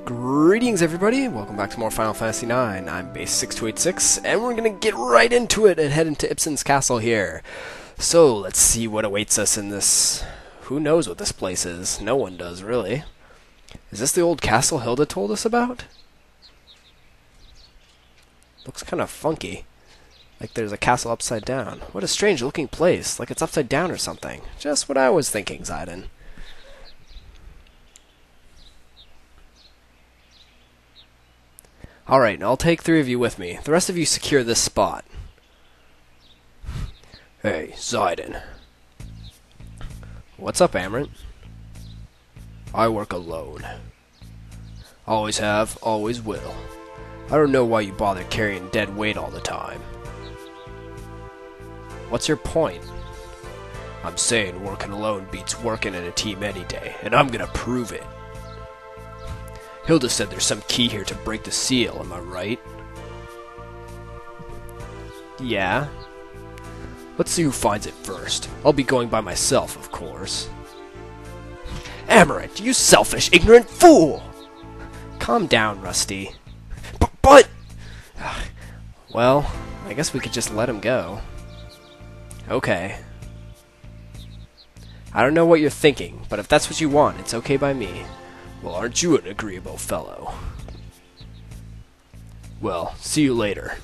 Greetings everybody, welcome back to more Final Fantasy IX. I'm Base6286, and we're gonna get right into it and head into Ipsen's castle here. So, let's see what awaits us in this... Who knows what this place is? No one does, really. Is this the old castle Hilda told us about? Looks kind of funky. Like there's a castle upside down. What a strange looking place, like it's upside down or something. Just what I was thinking, Zidane. Alright, I'll take 3 of you with me. The rest of you secure this spot. Hey, Zidane. What's up, Amarant? I work alone. Always have, always will. I don't know why you bother carrying dead weight all the time. What's your point? I'm saying working alone beats working in a team any day, and I'm gonna prove it. Hilda said there's some key here to break the seal, am I right? Yeah. Let's see who finds it first. I'll be going by myself, of course. Amarant, you selfish, ignorant fool! Calm down, Rusty. But... Well, I guess we could just let him go. Okay. I don't know what you're thinking, but if that's what you want, it's okay by me. Well, aren't you an agreeable fellow? Well, see you later.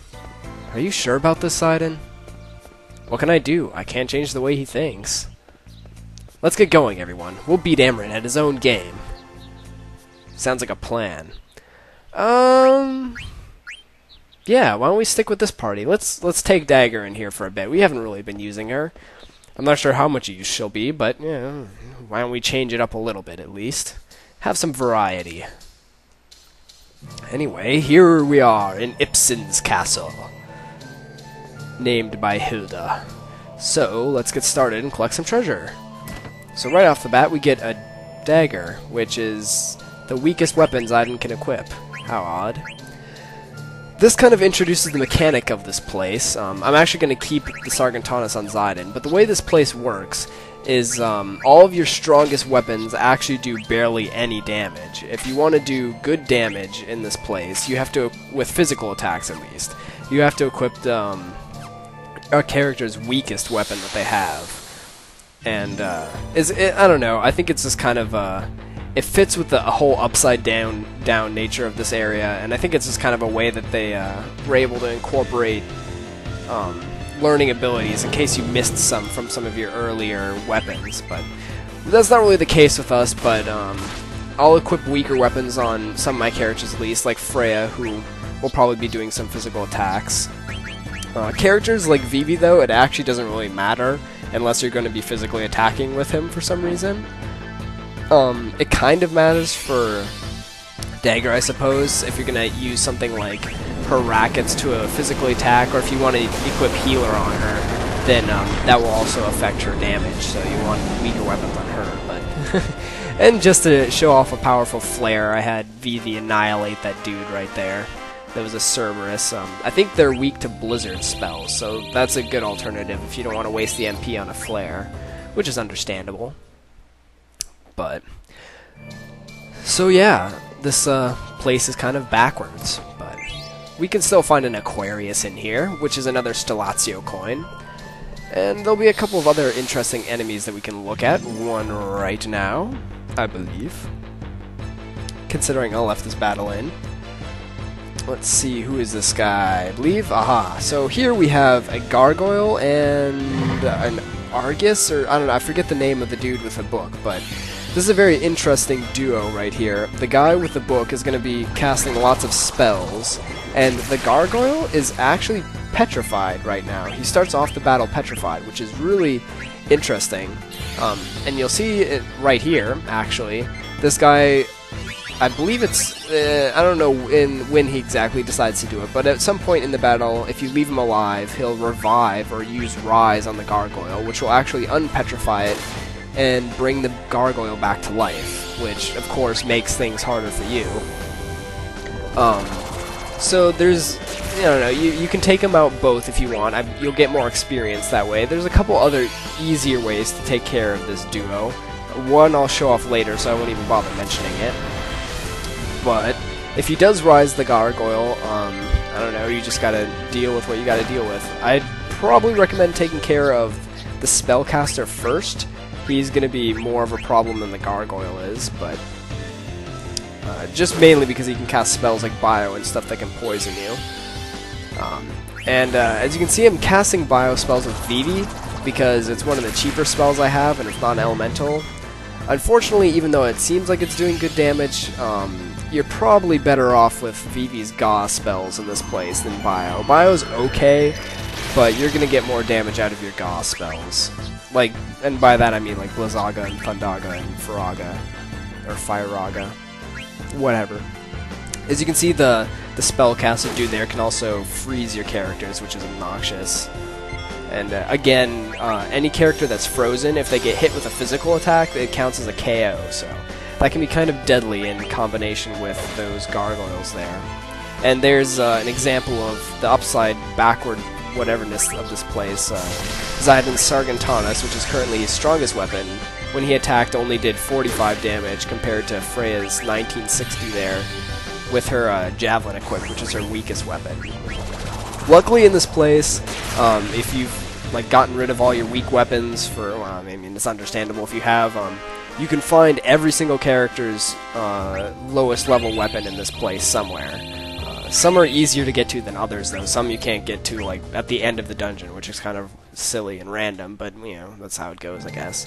Are you sure about this, Zidane? What can I do? I can't change the way he thinks. Let's get going, everyone. We'll beat Amarant at his own game. Sounds like a plan. Yeah, why don't we stick with this party? Let's take Dagger in here for a bit. We haven't really been using her. I'm not sure how much use she'll be, but, yeah, why don't we change it up a little bit, at least? Have some variety. Anyway, here we are in Ipsen's castle, named by Hilda. So, let's get started and collect some treasure. So right off the bat, we get a dagger, which is the weakest weapon Zidane can equip. How odd. This kind of introduces the mechanic of this place. I'm actually going to keep the Sargentanus on Zidane, but the way this place works is all of your strongest weapons actually do barely any damage. If you want to do good damage in this place, you have to, with physical attacks at least, you have to equip a character's weakest weapon that they have. And I don't know, I think it's just kind of it fits with the whole upside down nature of this area, and I think it's just kind of a way that they were able to incorporate learning abilities in case you missed some from some of your earlier weapons. But that's not really the case with us, but I'll equip weaker weapons on some of my characters at least, like Freya, who will probably be doing some physical attacks. Characters like Vivi, though, it actually doesn't really matter unless you're going to be physically attacking with him for some reason. It kind of matters for Dagger, I suppose, if you're going to use something like her rackets to a physical attack, or if you want to equip healer on her, then that will also affect her damage, so you want weaker weapons on her. But and just to show off a powerful flare, I had Vivi annihilate that dude right there. That was a Cerberus. I think they're weak to blizzard spells, so that's a good alternative if you don't want to waste the MP on a flare, which is understandable. But so yeah, this place is kind of backwards, but we can still find an Aquarius in here, which is another Stellatio coin. And there'll be a couple of other interesting enemies that we can look at. One right now, I believe. Considering I left this battle in. Let's see, who is this guy? I believe, aha. So here we have a Gargoyle and an Argus, or I don't know, I forget the name of the dude with the book, but this is a very interesting duo right here. The guy with the book is going to be casting lots of spells, and the Gargoyle is actually petrified right now. He starts off the battle petrified, which is really interesting. And you'll see it right here, actually. This guy, I believe it's, I don't know when he exactly decides to do it, but at some point in the battle, if you leave him alive, he'll revive or use Rise on the Gargoyle, which will actually unpetrify it and bring the Gargoyle back to life, which of course makes things harder for you. So there's, I don't know, you can take them out both if you want. You'll get more experience that way. There's a couple other easier ways to take care of this duo. One I'll show off later, so I won't even bother mentioning it. But if he does rise the gargoyle, I don't know, you just gotta deal with what you gotta deal with. I'd probably recommend taking care of the spellcaster first. He's gonna be more of a problem than the gargoyle is, but just mainly because he can cast spells like bio and stuff that can poison you. As you can see, I'm casting bio spells with Vivi because it's one of the cheaper spells I have and it's not an elemental. Unfortunately, even though it seems like it's doing good damage, you're probably better off with Vivi's Gauss spells in this place than bio. Bio's okay, but you're gonna get more damage out of your Gauss spells. Like, and by that I mean like Blizzaga and Thundaga and Firaga, or Firaga, whatever. As you can see, the spellcaster dude there can also freeze your characters, which is obnoxious. And again, any character that's frozen, if they get hit with a physical attack, it counts as a KO, so that can be kind of deadly in combination with those gargoyles there. And there's an example of the upside backward whateverness of this place. Zidon's Sargentanus, which is currently his strongest weapon, when he attacked only did 45 damage compared to Freya's 1960 there, with her Javelin equipped, which is her weakest weapon. Luckily in this place, if you've like gotten rid of all your weak weapons for, well, I mean, it's understandable if you have, you can find every single character's lowest level weapon in this place somewhere. Some are easier to get to than others, though. Some you can't get to, like, at the end of the dungeon, which is kind of silly and random, but, you know, that's how it goes, I guess.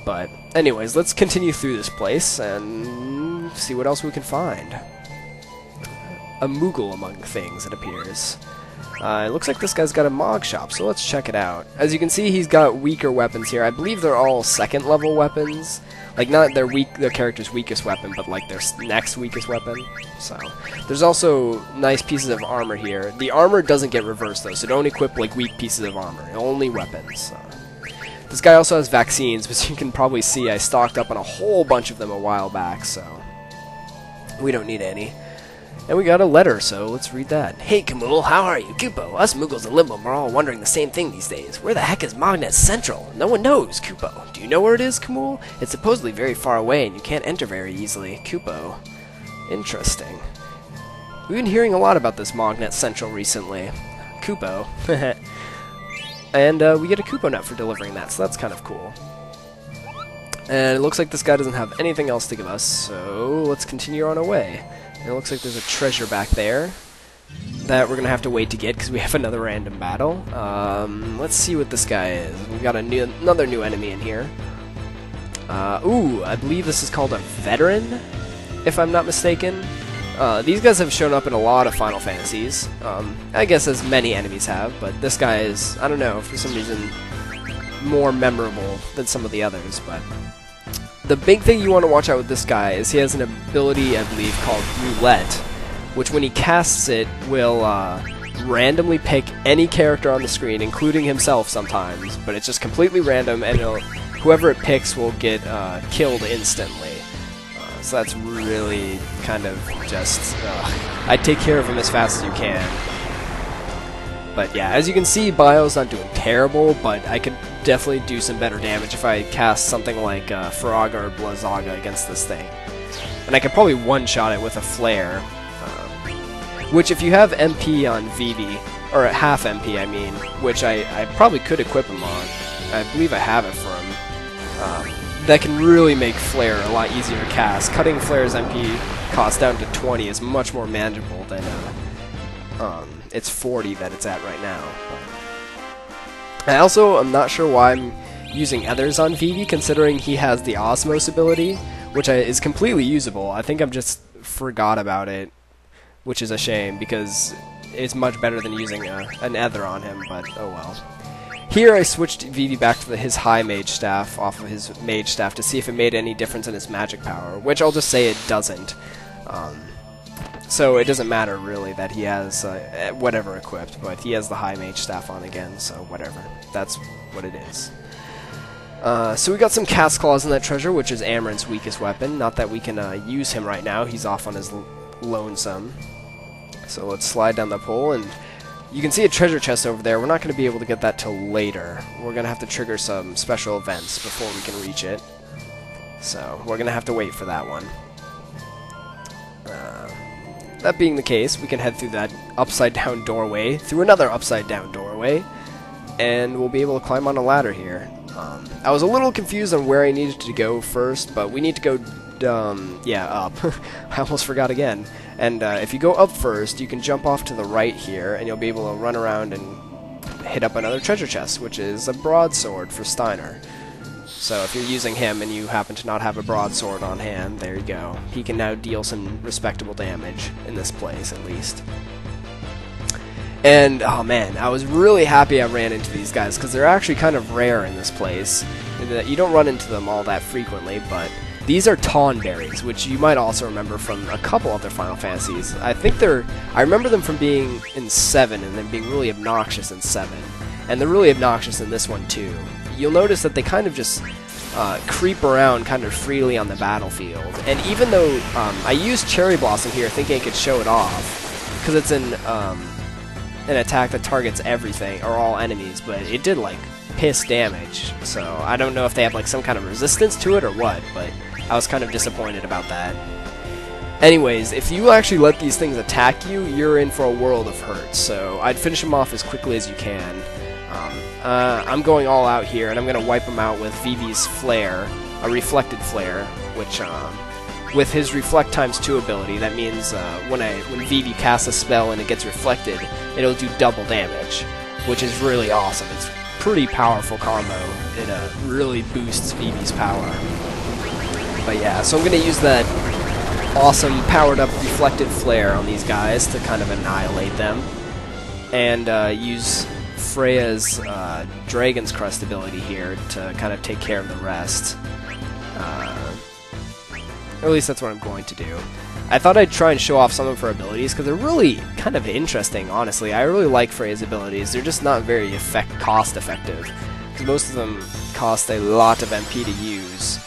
But, anyways, let's continue through this place and see what else we can find. A Moogle among things, it appears. It looks like this guy's got a Mog shop, so let's check it out. As you can see, he's got weaker weapons here. I believe they're all second level weapons. Like, not their character's weakest weapon, but like their next weakest weapon. So, there's also nice pieces of armor here. The armor doesn't get reversed though, so don't equip like weak pieces of armor. Only weapons. This guy also has vaccines, which you can probably see I stocked up on a whole bunch of them a while back, so we don't need any. And we got a letter, so let's read that. Hey Kamul, how are you? Kupo, us Moogles in Limbo are all wondering the same thing these days. Where the heck is Mognet Central? No one knows, Kupo. Do you know where it is, Kamul? It's supposedly very far away and you can't enter very easily. Kupo. Interesting. We've been hearing a lot about this Mognet Central recently. Kupo. And we get a Kupo nut for delivering that, so that's kind of cool. And it looks like this guy doesn't have anything else to give us, so let's continue on our way. And it looks like there's a treasure back there that we're going to have to wait to get because we have another random battle. Let's see what this guy is. We've got another new enemy in here. Ooh, I believe this is called a Veteran, if I'm not mistaken. These guys have shown up in a lot of Final Fantasies. I guess as many enemies have, but this guy is, I don't know, for some reason more memorable than some of the others, but the big thing you want to watch out with this guy is he has an ability, I believe, called Roulette, which when he casts it will randomly pick any character on the screen, including himself sometimes, but it's just completely random, and whoever it picks will get killed instantly. So that's really kind of just, I'd take care of him as fast as you can. But yeah, as you can see, Bio's not doing terrible, but I could definitely do some better damage if I cast something like Firaga or Blizzaga against this thing. And I could probably one-shot it with a Flare, which if you have MP on Vivi, or half MP I mean, which I probably could equip him on, I believe I have it for him, that can really make Flare a lot easier to cast. Cutting Flare's MP cost down to 20 is much more manageable than it's 40 that it's at right now. I also am not sure why I'm using Ethers on Vivi, considering he has the Osmos ability, which is completely usable. I think I've just forgot about it, which is a shame, because it's much better than using an Ether on him, but oh well. Here I switched Vivi back to his High Mage Staff off of his Mage Staff to see if it made any difference in his magic power, which I'll just say it doesn't. So it doesn't matter really that he has whatever equipped, but he has the High Mage Staff on again, so whatever. That's what it is. So we got some Cat's Claws in that treasure, which is Amaranth's weakest weapon. Not that we can use him right now, he's off on his lonesome. So let's slide down the pole, and you can see a treasure chest over there. We're not going to be able to get that till later. We're going to have to trigger some special events before we can reach it. So we're going to have to wait for that one. that being the case, we can head through that upside-down doorway, through another upside-down doorway, and we'll be able to climb on a ladder here. I was a little confused on where I needed to go first, but we need to go, yeah, up. I almost forgot again. And if you go up first, you can jump off to the right here, and you'll be able to run around and hit up another treasure chest, which is a broadsword for Steiner. So if you're using him and you happen to not have a broadsword on hand, there you go. He can now deal some respectable damage, in this place at least. And, oh man, I was really happy I ran into these guys, because they're actually kind of rare in this place. You don't run into them all that frequently, but these are Tonberries, which you might also remember from a couple other Final Fantasies. I remember them from being in 7, and then being really obnoxious in 7. And they're really obnoxious in this one, too. You'll notice that they kind of just creep around kind of freely on the battlefield. And even though I used Cherry Blossom here thinking I could show it off, because it's an attack that targets everything, or all enemies, but it did, like, piss damage. So I don't know if they have, like, some kind of resistance to it or what, but I was kind of disappointed about that. Anyways, if you actually let these things attack you, you're in for a world of hurt, so I'd finish them off as quickly as you can. I'm going all out here, and I'm going to wipe him out with Vivi's Flare, a Reflected Flare, which, with his Reflect × 2 ability, that means when Vivi casts a spell and it gets reflected, it'll do double damage, which is really awesome. It's pretty powerful combo. It really boosts Vivi's power. But yeah, so I'm going to use that awesome powered-up Reflected Flare on these guys to kind of annihilate them, and use Freya's Dragon's Crest ability here to kind of take care of the rest. Or at least that's what I'm going to do. I thought I'd try and show off some of her abilities, because they're really kind of interesting, honestly. I really like Freya's abilities. They're just not very cost-effective, because most of them cost a lot of MP to use,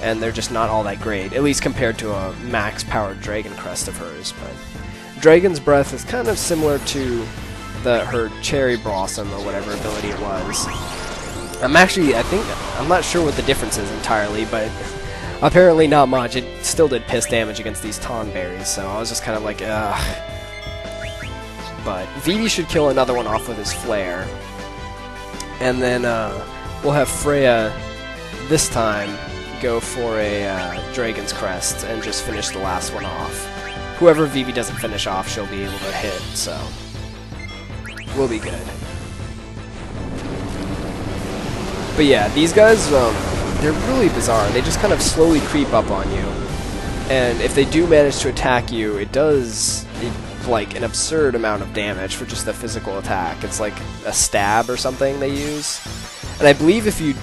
and they're just not all that great, at least compared to a max-powered Dragon Crest of hers. But Dragon's Breath is kind of similar to her Cherry Blossom, or whatever ability it was. I'm not sure what the difference is entirely, but apparently not much. It still did piss damage against these Tonberries, so I was just kind of like, ugh. But Vivi should kill another one off with his Flare. And then we'll have Freya, this time, go for a Dragon's Crest and just finish the last one off. Whoever Vivi doesn't finish off, she'll be able to hit, so we'll be good. But yeah, these guys, they're really bizarre. They just kind of slowly creep up on you. And if they do manage to attack you, it does, like, an absurd amount of damage for just a physical attack. It's like a stab or something they use. And I believe if you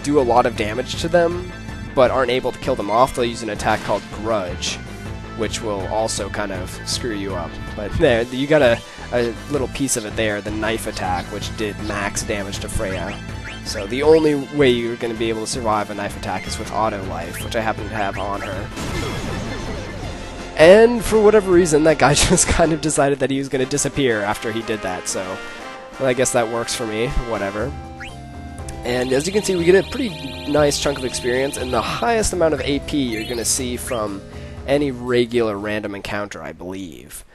do a lot of damage to them, but aren't able to kill them off, they'll use an attack called Grudge, which will also kind of screw you up. But there, you got a little piece of it there, the knife attack, which did max damage to Freya. So the only way you're going to be able to survive a knife attack is with auto life, which I happen to have on her. And for whatever reason, that guy just kind of decided that he was going to disappear after he did that, so well, I guess that works for me, whatever. And as you can see, we get a pretty nice chunk of experience, and the highest amount of AP you're going to see from any regular random encounter, I believe.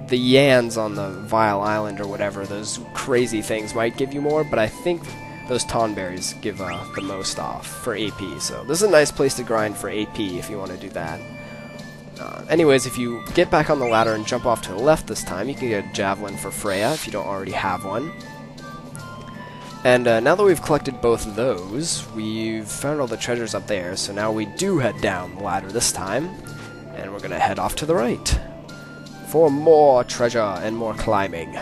The Yans on the Vile Island or whatever, those crazy things might give you more, but I think those Tonberries give the most off for AP, so this is a nice place to grind for AP if you want to do that. Anyways, if you get back on the ladder and jump off to the left this time, you can get a Javelin for Freya if you don't already have one. And now that we've collected both of those, we've found all the treasures up there, so now we do head down the ladder this time, and we're going to head off to the right for more treasure and more climbing.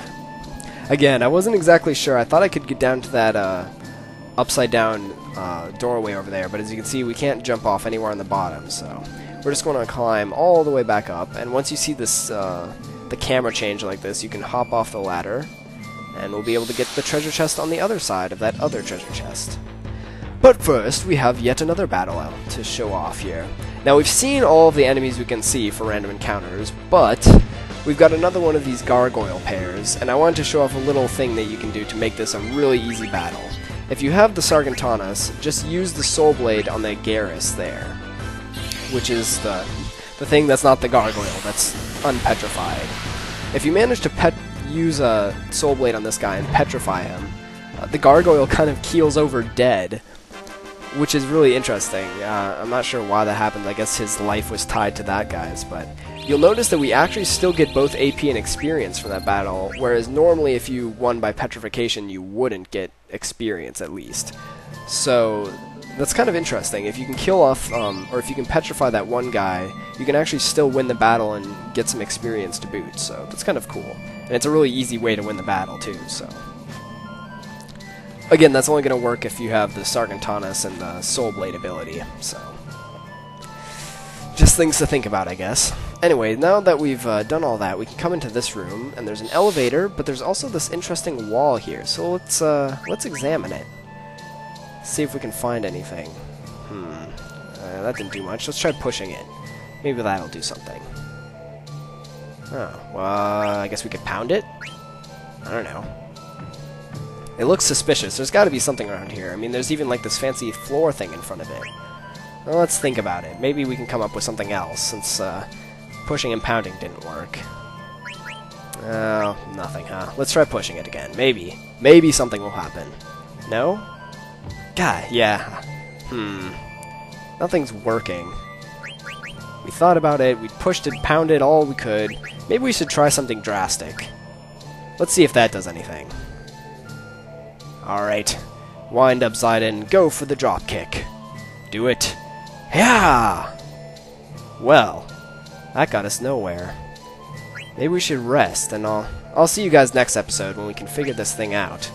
Again, I wasn't exactly sure. I thought I could get down to that upside-down doorway over there, but as you can see, we can't jump off anywhere on the bottom, so we're just going to climb all the way back up, and once you see this, the camera change like this, you can hop off the ladder, and we'll be able to get the treasure chest on the other side of that other treasure chest. But first, we have yet another battle to show off here. Now, we've seen all of the enemies we can see for random encounters, but we've got another one of these gargoyle pairs, and I wanted to show off a little thing that you can do to make this a really easy battle. If you have the Sargantanas, just use the Soul Blade on the Garrus there, which is the The thing that's not the gargoyle, that's unpetrified. If you manage to use a Soul Blade on this guy and petrify him, the gargoyle kind of keels over dead, which is really interesting. I'm not sure why that happened. I guess his life was tied to that guy's, but you'll notice that we actually still get both AP and experience from that battle, whereas normally if you won by petrification, you wouldn't get experience, at least. So that's kind of interesting. If you can kill off, or if you can petrify that one guy, you can actually still win the battle and get some experience to boot, so that's kind of cool. And it's a really easy way to win the battle, too, so... Again, that's only going to work if you have the Sargentanus and the Soul Blade ability, so... Just things to think about, I guess. Anyway, now that we've done all that, we can come into this room, and there's an elevator, but there's also this interesting wall here, so let's examine it. See if we can find anything. That didn't do much. Let's try pushing it. Maybe that'll do something. Oh, well, I guess we could pound it? I don't know. It looks suspicious. There's got to be something around here. I mean, there's even like this fancy floor thing in front of it. Well, let's think about it. Maybe we can come up with something else, since pushing and pounding didn't work. Oh, nothing, huh? Let's try pushing it again. Maybe. Maybe something will happen. No? God, yeah. Nothing's working. We thought about it, we pushed it, pounded all we could. Maybe we should try something drastic. Let's see if that does anything. Alright. Wind up, Zidane. Go for the drop kick. Do it. Yeah! Well, that got us nowhere. Maybe we should rest, and I'll see you guys next episode when we can figure this thing out.